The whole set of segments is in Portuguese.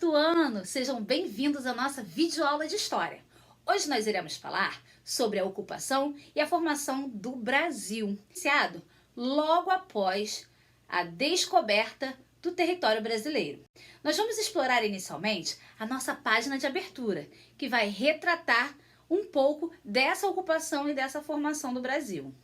Ano, sejam bem-vindos à nossa videoaula de História. Hoje nós iremos falar sobre a ocupação e a formação do Brasil, iniciado logo após a descoberta do território brasileiro. Nós vamos explorar inicialmente a nossa página de abertura, que vai retratar um pouco dessa ocupação e dessa formação do Brasil.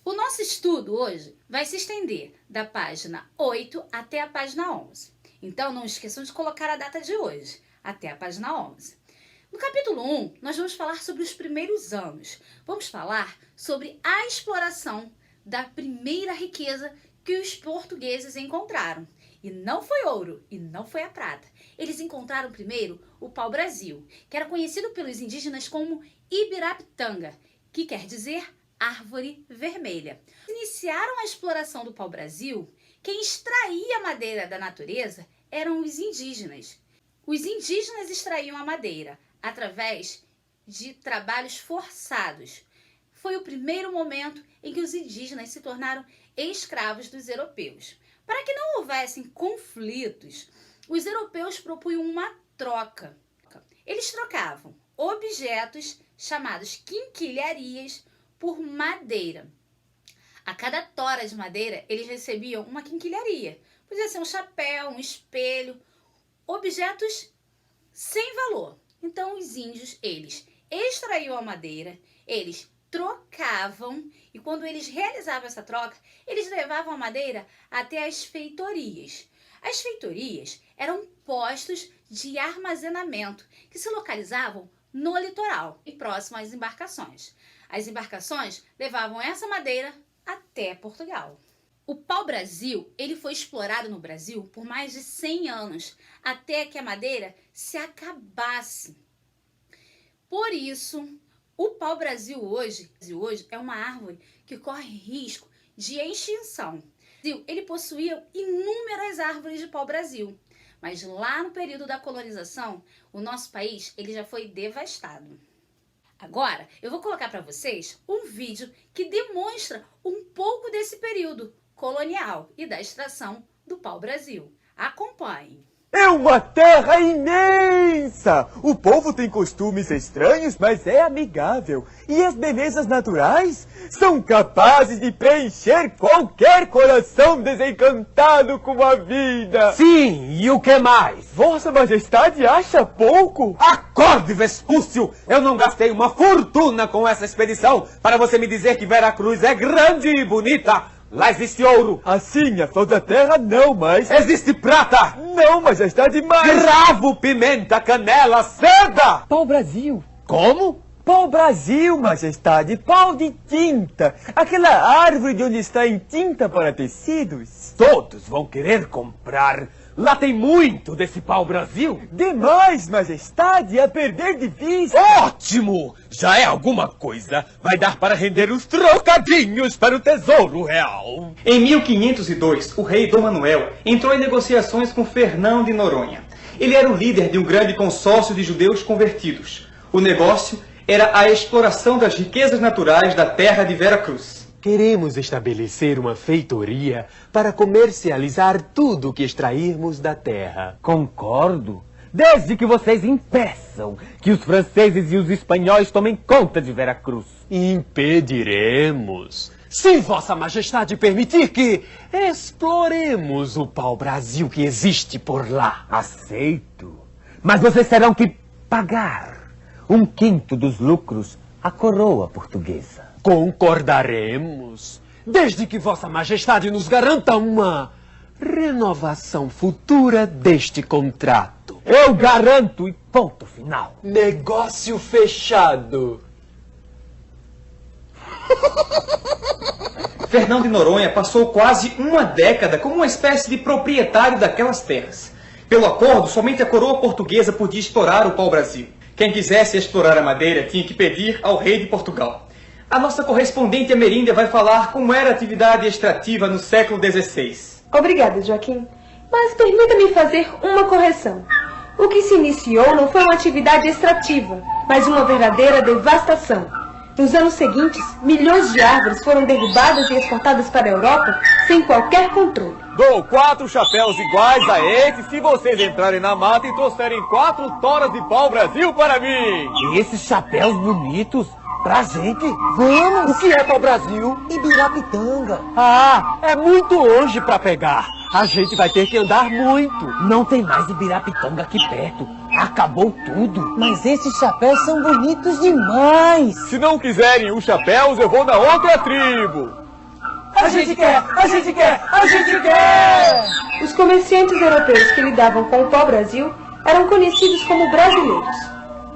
O nosso estudo hoje vai se estender da página 8 até a página 11. Então, não esqueçam de colocar a data de hoje, até a página 11. No capítulo 1, nós vamos falar sobre os primeiros anos. Vamos falar sobre a exploração da primeira riqueza que os portugueses encontraram. E não foi ouro, e não foi a prata. Eles encontraram primeiro o pau-brasil, que era conhecido pelos indígenas como Ibirapitanga, que quer dizer árvore vermelha. Iniciaram a exploração do pau-brasil, quem extraía a madeira da natureza eram os indígenas. Os indígenas extraíam a madeira através de trabalhos forçados. Foi o primeiro momento em que os indígenas se tornaram escravos dos europeus. Para que não houvessem conflitos, os europeus propunham uma troca. Eles trocavam objetos chamados quinquilharias por madeira. A cada tora de madeira, eles recebiam uma quinquilharia. Podia ser um chapéu, um espelho, objetos sem valor. Então, os índios, eles extraíam a madeira, eles trocavam, e quando eles realizavam essa troca, eles levavam a madeira até as feitorias. As feitorias eram postos de armazenamento que se localizavam no litoral e próximo às embarcações. As embarcações levavam essa madeira até Portugal. O pau-brasil, ele foi explorado no Brasil por mais de 100 anos, até que a madeira se acabasse. Por isso, o pau-brasil hoje é uma árvore que corre risco de extinção. Ele possuía inúmeras árvores de pau-brasil, mas lá no período da colonização, o nosso país ele já foi devastado. Agora, eu vou colocar para vocês um vídeo que demonstra um pouco desse período colonial e da extração do pau-brasil. Acompanhem. É uma terra imensa! O povo tem costumes estranhos, mas é amigável. E as belezas naturais são capazes de preencher qualquer coração desencantado com a vida. Sim, e o que mais? Vossa Majestade acha pouco? Acorde, Vespúcio! Eu não gastei uma fortuna com essa expedição para você me dizer que Veracruz é grande e bonita. Lá existe ouro. Assim, a flor da terra não, mas... Existe prata. Não, Majestade, mas... Cravo, pimenta, canela, seda. Pau-brasil. Como? Pau-brasil, Majestade, pau de tinta. Aquela árvore de onde está em tinta para tecidos. Todos vão querer comprar. Lá tem muito desse pau-brasil. Demais, Majestade, a perder de vista. Ótimo! Já é alguma coisa. Vai dar para render uns trocadinhos para o Tesouro Real. Em 1502, o rei Dom Manuel entrou em negociações com Fernão de Noronha. Ele era o líder de um grande consórcio de judeus convertidos. O negócio era a exploração das riquezas naturais da terra de Veracruz. Queremos estabelecer uma feitoria para comercializar tudo o que extrairmos da terra. Concordo, desde que vocês impeçam que os franceses e os espanhóis tomem conta de Veracruz. Impediremos. Se Vossa Majestade permitir que exploremos o pau-brasil que existe por lá. Aceito, mas vocês terão que pagar 1/5 dos lucros à coroa portuguesa. Concordaremos, desde que Vossa Majestade nos garanta uma renovação futura deste contrato. Eu garanto e ponto final. Negócio fechado. Fernão de Noronha passou quase uma década como uma espécie de proprietário daquelas terras. Pelo acordo, somente a coroa portuguesa podia explorar o pau-brasil. Quem quisesse explorar a madeira tinha que pedir ao rei de Portugal. A nossa correspondente ameríndia vai falar como era a atividade extrativa no século XVI. Obrigada, Joaquim. Mas permita-me fazer uma correção. O que se iniciou não foi uma atividade extrativa, mas uma verdadeira devastação. Nos anos seguintes, milhões de árvores foram derrubadas e exportadas para a Europa sem qualquer controle. Dou 4 chapéus iguais a esse se vocês entrarem na mata e trouxerem 4 toras de pau-brasil para mim. E esses chapéus bonitos? Pra gente? Vamos! O que é pau-brasil? Ibirapitanga. Ah, é muito longe pra pegar. A gente vai ter que andar muito. Não tem mais Ibirapitanga aqui perto. Acabou tudo. Mas esses chapéus são bonitos demais. Se não quiserem os chapéus, eu vou na outra tribo. A gente quer! A gente quer! A gente quer! Os comerciantes europeus que lidavam com o pau-brasil eram conhecidos como brasileiros.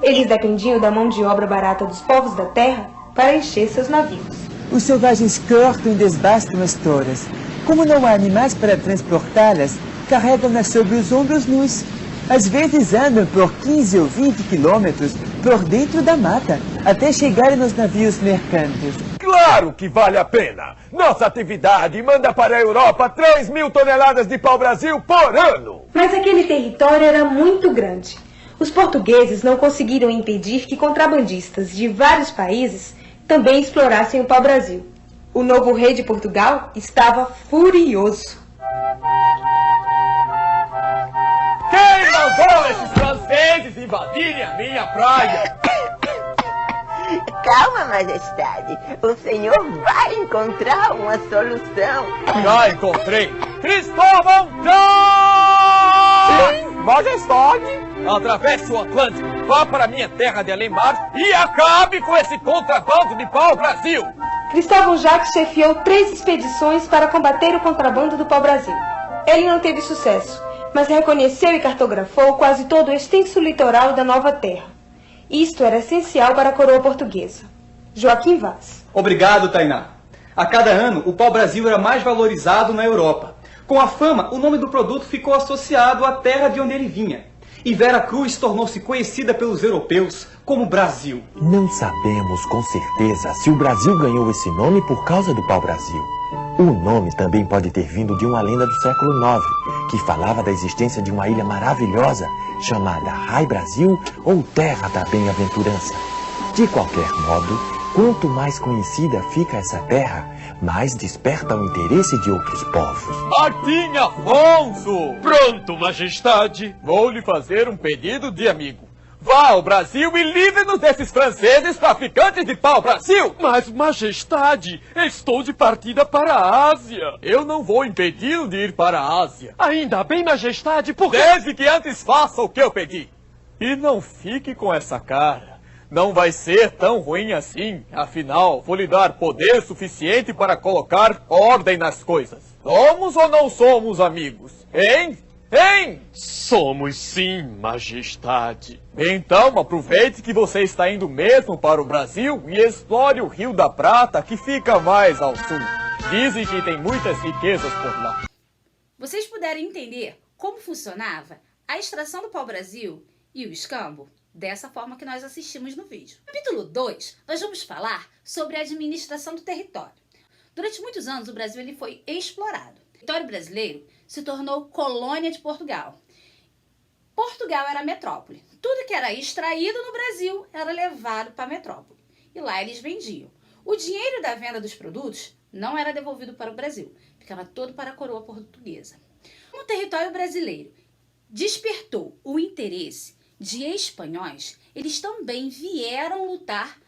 Eles dependiam da mão de obra barata dos povos da terra para encher seus navios. Os selvagens cortam e desbastam as toras. Como não há animais para transportá-las, carregam-nas sobre os ombros nus. Às vezes andam por 15 ou 20 quilômetros por dentro da mata, até chegarem nos navios mercantes. Claro que vale a pena. Nossa atividade manda para a Europa 3.000 toneladas de pau-brasil por ano. Mas aquele território era muito grande. Os portugueses não conseguiram impedir que contrabandistas de vários países também explorassem o pau-brasil. O novo rei de Portugal estava furioso. Quem mandou esses franceses invadirem a minha praia? Calma, majestade. O senhor vai encontrar uma solução. Já encontrei. Cristóvão John! Majestade! Atravesse o Atlântico, vá para a minha terra de além-mar e acabe com esse contrabando de pau-brasil! Cristóvão Jacques chefiou 3 expedições para combater o contrabando do pau-brasil. Ele não teve sucesso, mas reconheceu e cartografou quase todo o extenso litoral da nova terra. Isto era essencial para a coroa portuguesa. Joaquim Vaz. Obrigado, Tainá. A cada ano, o pau-brasil era mais valorizado na Europa. Com a fama, o nome do produto ficou associado à terra de onde ele vinha. E Vera Cruz tornou-se conhecida pelos europeus como Brasil. Não sabemos com certeza se o Brasil ganhou esse nome por causa do pau-brasil. O nome também pode ter vindo de uma lenda do século IX, que falava da existência de uma ilha maravilhosa chamada Rai Brasil ou Terra da Bem-aventurança. De qualquer modo, quanto mais conhecida fica essa terra, mais desperta o interesse de outros povos. Martim Afonso! Pronto, majestade! Vou lhe fazer um pedido de amigo. Vá ao Brasil e livre-nos desses franceses traficantes de pau-brasil! Mas, majestade, estou de partida para a Ásia. Eu não vou impedi-lo de ir para a Ásia. Ainda bem, majestade, porque... Desde que antes faça o que eu pedi. E não fique com essa cara. Não vai ser tão ruim assim. Afinal, vou lhe dar poder suficiente para colocar ordem nas coisas. Somos ou não somos amigos? Hein? Hein? Somos sim, majestade. Então aproveite que você está indo mesmo para o Brasil e explore o Rio da Prata, que fica mais ao sul. Dizem que tem muitas riquezas por lá. Vocês puderam entender como funcionava a extração do pau-brasil e o escambo? Dessa forma que nós assistimos no vídeo. No capítulo 2, nós vamos falar sobre a administração do território. Durante muitos anos, o Brasil foi explorado. O território brasileiro se tornou colônia de Portugal. Portugal era a metrópole. Tudo que era extraído no Brasil era levado para a metrópole. E lá eles vendiam. O dinheiro da venda dos produtos não era devolvido para o Brasil. Ficava todo para a coroa portuguesa. O território brasileiro despertou o interesse de espanhóis, eles também vieram lutar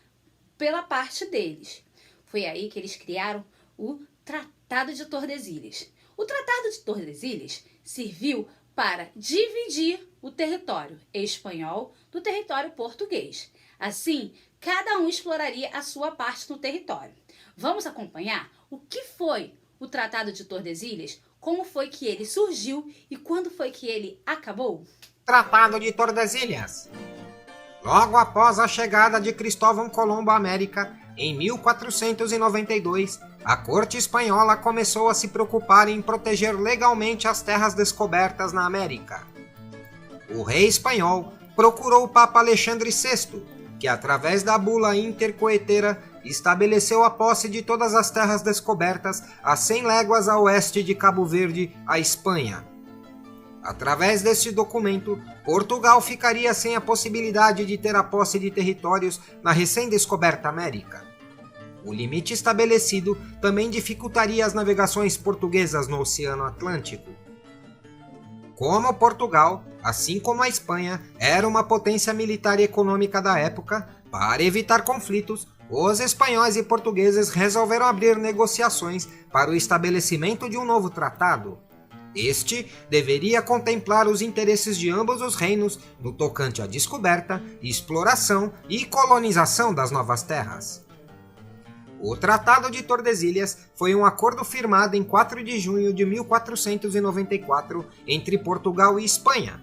pela parte deles. Foi aí que eles criaram o Tratado de Tordesilhas. O Tratado de Tordesilhas serviu para dividir o território espanhol do território português. Assim, cada um exploraria a sua parte no território. Vamos acompanhar o que foi o Tratado de Tordesilhas, como foi que ele surgiu e quando foi que ele acabou? Tratado de Tordesilhas. Logo após a chegada de Cristóvão Colombo à América, em 1492, a corte espanhola começou a se preocupar em proteger legalmente as terras descobertas na América. O rei espanhol procurou o Papa Alexandre VI, que através da bula intercoetera estabeleceu a posse de todas as terras descobertas a 100 léguas a oeste de Cabo Verde, a Espanha. Através deste documento, Portugal ficaria sem a possibilidade de ter a posse de territórios na recém-descoberta América. O limite estabelecido também dificultaria as navegações portuguesas no Oceano Atlântico. Como Portugal, assim como a Espanha, era uma potência militar e econômica da época, para evitar conflitos, os espanhóis e portugueses resolveram abrir negociações para o estabelecimento de um novo tratado. Este deveria contemplar os interesses de ambos os reinos no tocante à descoberta, exploração e colonização das novas terras. O Tratado de Tordesilhas foi um acordo firmado em 4 de junho de 1494 entre Portugal e Espanha.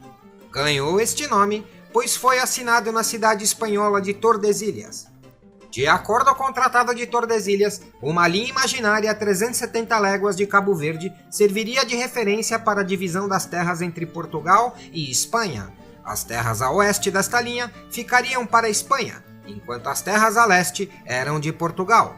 Ganhou este nome, pois foi assinado na cidade espanhola de Tordesilhas. De acordo com o Tratado de Tordesilhas, uma linha imaginária a 370 léguas de Cabo Verde serviria de referência para a divisão das terras entre Portugal e Espanha. As terras a oeste desta linha ficariam para a Espanha, enquanto as terras a leste eram de Portugal.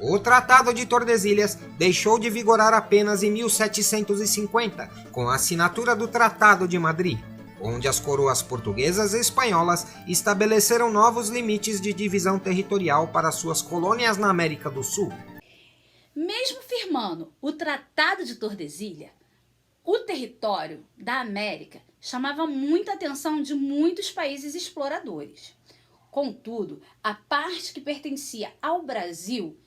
O Tratado de Tordesilhas deixou de vigorar apenas em 1750, com a assinatura do Tratado de Madrid, onde as coroas portuguesas e espanholas estabeleceram novos limites de divisão territorial para suas colônias na América do Sul. Mesmo firmando o Tratado de Tordesilhas, o território da América chamava muita atenção de muitos países exploradores. Contudo, a parte que pertencia ao Brasil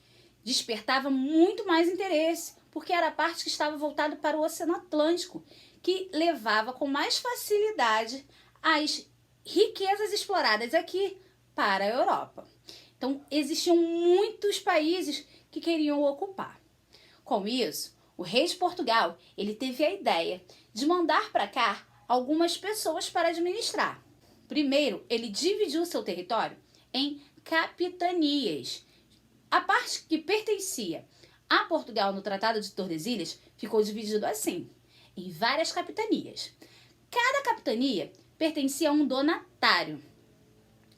despertava muito mais interesse, porque era a parte que estava voltada para o Oceano Atlântico, que levava com mais facilidade as riquezas exploradas aqui para a Europa. Então, existiam muitos países que queriam ocupar. Com isso, o rei de Portugal ele teve a ideia de mandar para cá algumas pessoas para administrar. Primeiro, ele dividiu seu território em capitanias. A parte que pertencia a Portugal no Tratado de Tordesilhas ficou dividido assim, em várias capitanias. Cada capitania pertencia a um donatário.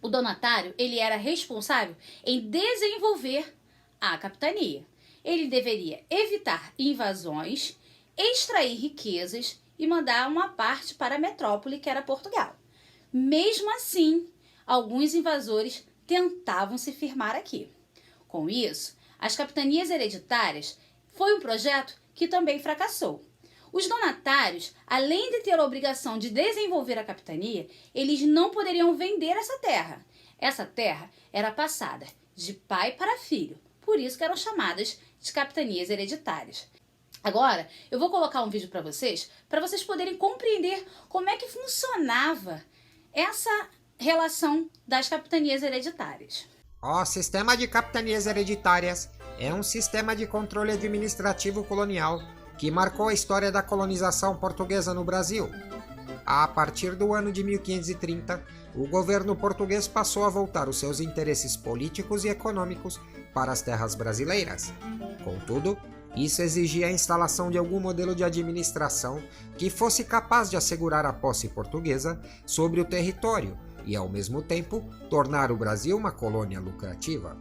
O donatário ele era responsável em desenvolver a capitania. Ele deveria evitar invasões, extrair riquezas e mandar uma parte para a metrópole, que era Portugal. Mesmo assim, alguns invasores tentavam se firmar aqui. Com isso, as capitanias hereditárias foi um projeto que também fracassou. Os donatários, além de ter a obrigação de desenvolver a capitania, eles não poderiam vender essa terra. Essa terra era passada de pai para filho, por isso que eram chamadas de capitanias hereditárias. Agora, eu vou colocar um vídeo para vocês poderem compreender como é que funcionava essa relação das capitanias hereditárias. O sistema de capitanias hereditárias é um sistema de controle administrativo colonial que marcou a história da colonização portuguesa no Brasil. A partir do ano de 1530, o governo português passou a voltar os seus interesses políticos e econômicos para as terras brasileiras. Contudo, isso exigia a instalação de algum modelo de administração que fosse capaz de assegurar a posse portuguesa sobre o território e, ao mesmo tempo, tornar o Brasil uma colônia lucrativa.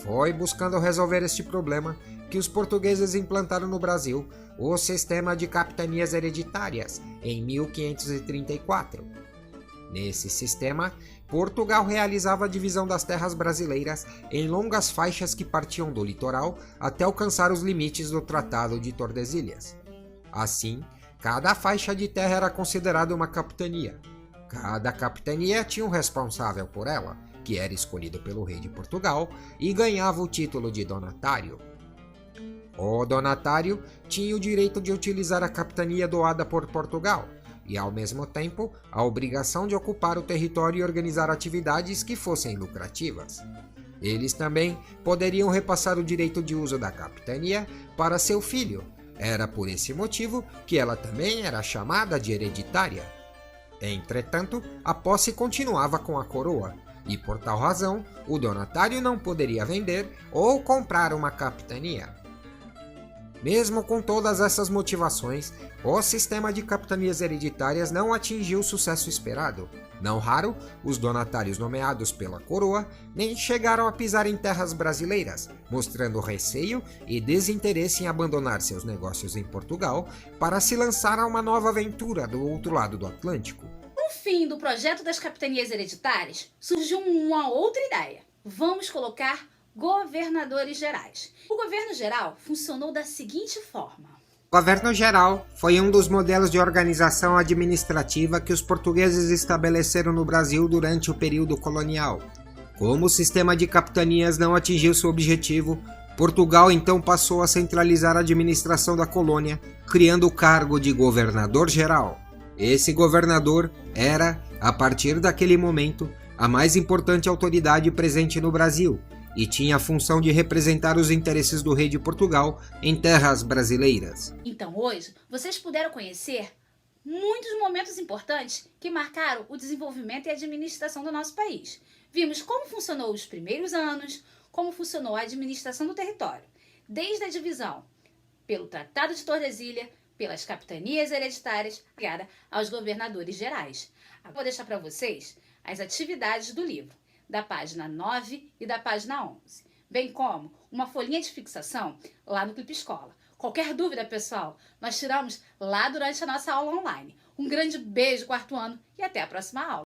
Foi buscando resolver este problema que os portugueses implantaram no Brasil o sistema de capitanias hereditárias em 1534. Nesse sistema, Portugal realizava a divisão das terras brasileiras em longas faixas que partiam do litoral até alcançar os limites do Tratado de Tordesilhas. Assim, cada faixa de terra era considerada uma capitania. Cada capitania tinha um responsável por ela, que era escolhido pelo rei de Portugal e ganhava o título de donatário. O donatário tinha o direito de utilizar a capitania doada por Portugal e, ao mesmo tempo, a obrigação de ocupar o território e organizar atividades que fossem lucrativas. Eles também poderiam repassar o direito de uso da capitania para seu filho. Era por esse motivo que ela também era chamada de hereditária. Entretanto, a posse continuava com a coroa, e por tal razão, o donatário não poderia vender ou comprar uma capitania. Mesmo com todas essas motivações, o sistema de capitanias hereditárias não atingiu o sucesso esperado. Não raro, os donatários nomeados pela coroa nem chegaram a pisar em terras brasileiras, mostrando receio e desinteresse em abandonar seus negócios em Portugal para se lançar a uma nova aventura do outro lado do Atlântico. Com o fim do projeto das capitanias hereditárias, surgiu uma outra ideia. Vamos colocar governadores gerais. O governo geral funcionou da seguinte forma. O governo geral foi um dos modelos de organização administrativa que os portugueses estabeleceram no Brasil durante o período colonial. Como o sistema de capitanias não atingiu seu objetivo, Portugal então passou a centralizar a administração da colônia, criando o cargo de governador-geral. Esse governador era, a partir daquele momento, a mais importante autoridade presente no Brasil e tinha a função de representar os interesses do rei de Portugal em terras brasileiras. Então hoje, vocês puderam conhecer muitos momentos importantes que marcaram o desenvolvimento e a administração do nosso país. Vimos como funcionou os primeiros anos, como funcionou a administração do território, desde a divisão pelo Tratado de Tordesilhas, pelas capitanias hereditárias, ligada aos governadores gerais. Agora vou deixar para vocês as atividades do livro, da página 9 e da página 11, bem como uma folhinha de fixação lá no Clipe Escola. Qualquer dúvida, pessoal, nós tiramos lá durante a nossa aula online. Um grande beijo, quarto ano, e até a próxima aula.